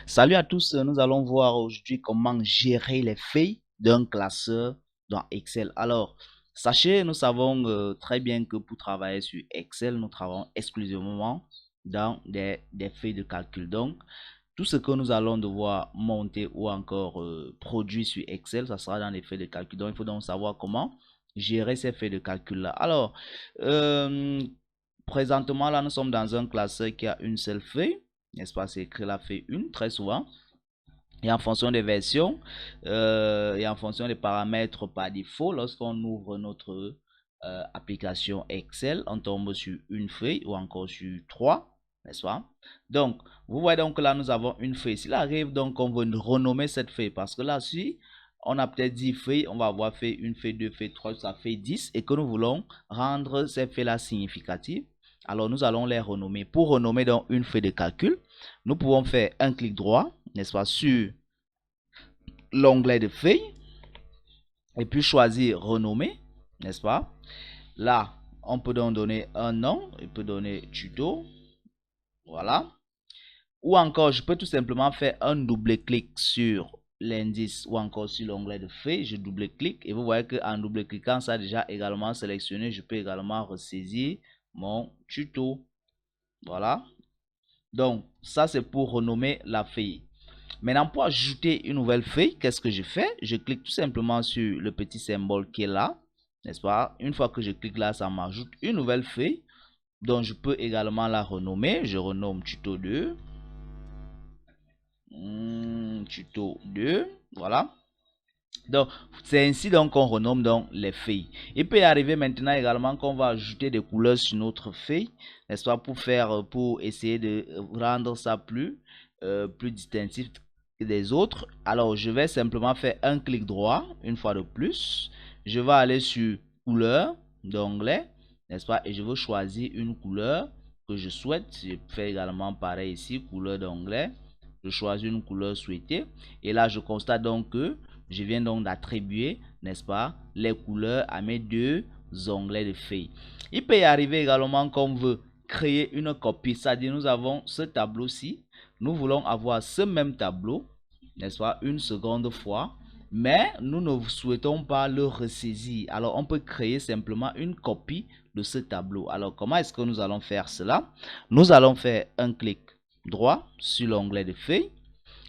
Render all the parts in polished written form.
Salut à tous, nous allons voir aujourd'hui comment gérer les feuilles d'un classeur dans Excel. Alors, sachez, nous savons très bien que pour travailler sur Excel, nous travaillons exclusivement dans des feuilles de calcul. Donc, tout ce que nous allons devoir monter ou encore produire sur Excel, ça sera dans les feuilles de calcul. Donc, il faut donc savoir comment gérer ces feuilles de calcul-là. Alors, euh, présentement, là, nous sommes dans un classeur qui a une seule feuille, n'est-ce pas? C'est écrit la feuille 1 très souvent. Et en fonction des versions et en fonction des paramètres par défaut, lorsqu'on ouvre notre application Excel, on tombe sur une feuille ou encore sur trois, n'est-ce pas? Donc, vous voyez donc que là, nous avons une feuille. S'il arrive donc qu'on veut renommer cette feuille, parce que là, si on a peut-être 10 feuilles, on va avoir fait une feuille, deux feuilles, trois, ça fait 10, et que nous voulons rendre ces feuilles-là significatives, alors nous allons les renommer. Pour renommer donc une feuille de calcul, nous pouvons faire un clic droit, n'est-ce pas, sur l'onglet de feuille et puis choisir renommer, n'est-ce pas? Là, on peut donc donner un nom, il peut donner tuto, voilà. Ou encore, je peux tout simplement faire un double-clic sur l'indice ou encore sur l'onglet de feuille, je double-clique et vous voyez qu'en double-cliquant, ça a déjà également sélectionné, je peux également ressaisir mon tuto, voilà. Donc, ça c'est pour renommer la feuille. Maintenant, pour ajouter une nouvelle feuille, qu'est-ce que je fais? Je clique tout simplement sur le petit symbole qui est là, n'est-ce pas? Une fois que je clique là, ça m'ajoute une nouvelle feuille. Donc, je peux également la renommer. Je renomme tuto 2. Tuto 2. Voilà. Donc, c'est ainsi donc qu'on renomme donc les feuilles. Il peut y arriver maintenant également qu'on va ajouter des couleurs sur notre feuille, n'est-ce pas, pour essayer de rendre ça plus distinctif des autres. Alors, je vais simplement faire un clic droit, une fois de plus. Je vais aller sur couleur d'onglet, n'est-ce pas, et je veux choisir une couleur que je souhaite. Je fais également pareil ici, couleur d'onglet. Je choisis une couleur souhaitée. Et là, je constate donc que je viens donc d'attribuer, n'est-ce pas, les couleurs à mes deux onglets de feuilles. Il peut y arriver également qu'on veut créer une copie, c'est-à-dire nous avons ce tableau-ci, nous voulons avoir ce même tableau, n'est-ce pas, une seconde fois, mais nous ne souhaitons pas le ressaisir. Alors, on peut créer simplement une copie de ce tableau. Alors, comment est-ce que nous allons faire cela? Nous allons faire un clic droit sur l'onglet de feuille.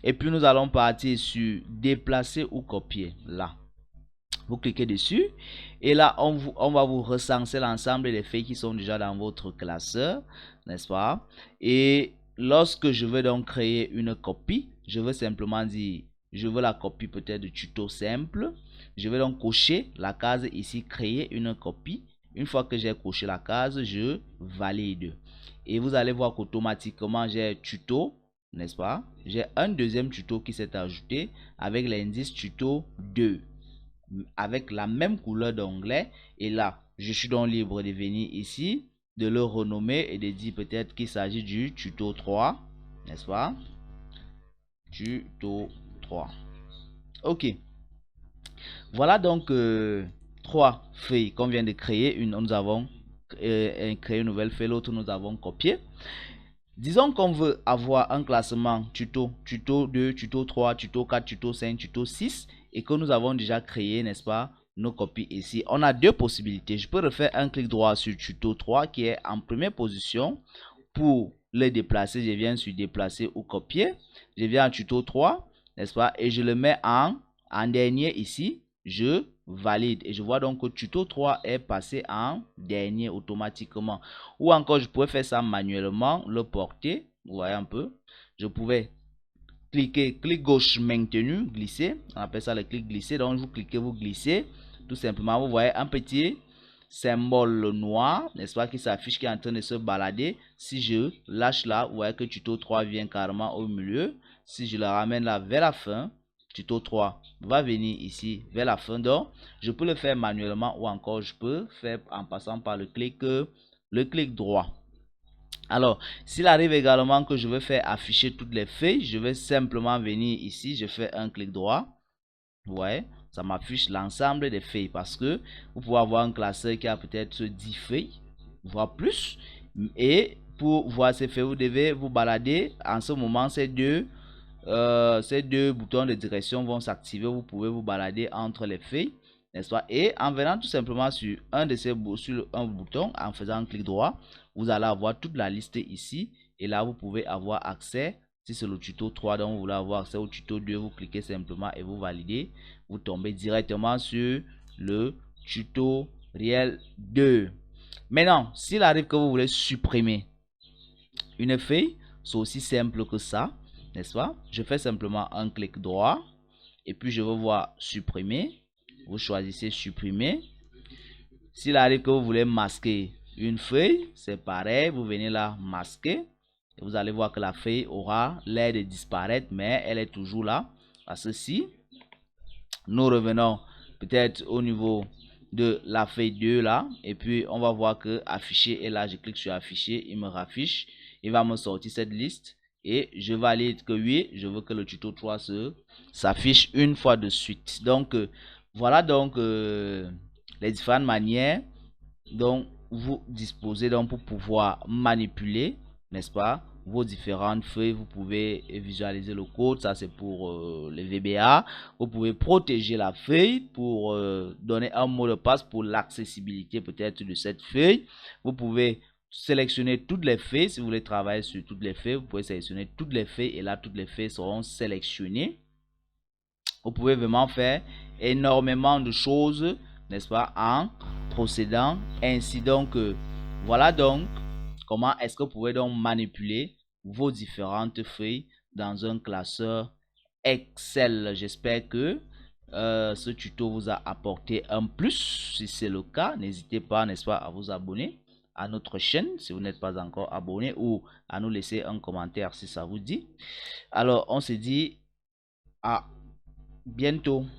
Et puis nous allons partir sur déplacer ou copier. Là, vous cliquez dessus. Et là, on va vous recenser l'ensemble des feuilles qui sont déjà dans votre classeur. N'est-ce pas? Et lorsque je veux donc créer une copie, je veux simplement dire, je veux la copie peut-être de tuto simple. Je vais donc cocher la case ici, créer une copie. Une fois que j'ai coché la case, je valide. Et vous allez voir qu'automatiquement, j'ai tuto, n'est-ce pas? J'ai un deuxième tuto qui s'est ajouté avec l'indice tuto 2 avec la même couleur d'onglet. Et là, je suis donc libre de venir ici, de le renommer et de dire peut-être qu'il s'agit du tuto 3, n'est-ce pas? Tuto 3. Ok. Voilà donc trois feuilles qu'on vient de créer. Une, nous avons créé une nouvelle feuille, l'autre nous avons copié. Disons qu'on veut avoir un classement tuto, tuto 2, tuto 3, tuto 4, tuto 5, tuto 6 et que nous avons déjà créé, n'est-ce pas, nos copies ici. On a deux possibilités. Je peux refaire un clic droit sur tuto 3 qui est en première position. Pour le déplacer, je viens sur déplacer ou copier. Je viens en tuto 3, n'est-ce pas, et je le mets en dernier ici. Je valide et je vois donc que tuto 3 est passé en dernier automatiquement. Ou encore je pouvais faire ça manuellement, le porter, vous voyez un peu. Je pouvais cliquer, clic gauche maintenu, glisser, on appelle ça le clic glisser. Donc vous cliquez, vous glissez, tout simplement vous voyez un petit symbole noir, n'est-ce pas, qui s'affiche, qui est en train de se balader. Si je lâche là, vous voyez que tuto 3 vient carrément au milieu. Si je le ramène là vers la fin, tuto 3 va venir ici vers la fin. Donc je peux le faire manuellement ou encore je peux faire en passant par le clic droit. Alors, s'il arrive également que je veux faire afficher toutes les feuilles, je vais simplement venir ici, je fais un clic droit. Vous voyez, ça m'affiche l'ensemble des feuilles parce que vous pouvez avoir un classeur qui a peut-être 10 feuilles, voire plus. Et pour voir ces feuilles, vous devez vous balader. En ce moment, c'est ces deux boutons de direction vont s'activer. Vous pouvez vous balader entre les feuilles, n'est-ce pas? Et en venant tout simplement sur un de ces bouton, en faisant un clic droit, vous allez avoir toute la liste ici. Et là, vous pouvez avoir accès. Si c'est le tuto 3 dont vous voulez avoir accès au tuto 2, vous cliquez simplement et vous validez. Vous tombez directement sur le tutoriel 2. Maintenant, s'il arrive que vous voulez supprimer une feuille, c'est aussi simple que ça, n'est-ce pas? Je fais simplement un clic droit et puis je vais voir supprimer. Vous choisissez supprimer. S'il arrive que vous voulez masquer une feuille, c'est pareil, vous venez là masquer. Et vous allez voir que la feuille aura l'air de disparaître, mais elle est toujours là. Parce que si nous revenons peut-être au niveau de la feuille 2 là, et puis on va voir que afficher, et là je clique sur afficher, il me raffiche, il va me sortir cette liste et je valide que oui, je veux que le tuto 3 s'affiche une fois de suite. Donc voilà donc les différentes manières dont vous disposez donc pour pouvoir manipuler, n'est-ce pas, vos différentes feuilles. Vous pouvez visualiser le code, ça c'est pour les VBA. Vous pouvez protéger la feuille pour donner un mot de passe pour l'accessibilité peut-être de cette feuille. Vous pouvez sélectionner toutes les feuilles. Si vous voulez travailler sur toutes les feuilles, vous pouvez sélectionner toutes les feuilles et là toutes les feuilles seront sélectionnées. Vous pouvez vraiment faire énormément de choses, n'est-ce pas, en procédant ainsi. Donc voilà donc comment est-ce que vous pouvez donc manipuler vos différentes feuilles dans un classeur Excel. J'espère que ce tuto vous a apporté un plus. Si c'est le cas, n'hésitez pas, n'est-ce pas, à vous abonner à notre chaîne si vous n'êtes pas encore abonné, ou à nous laisser un commentaire si ça vous dit. Alors on se dit à bientôt.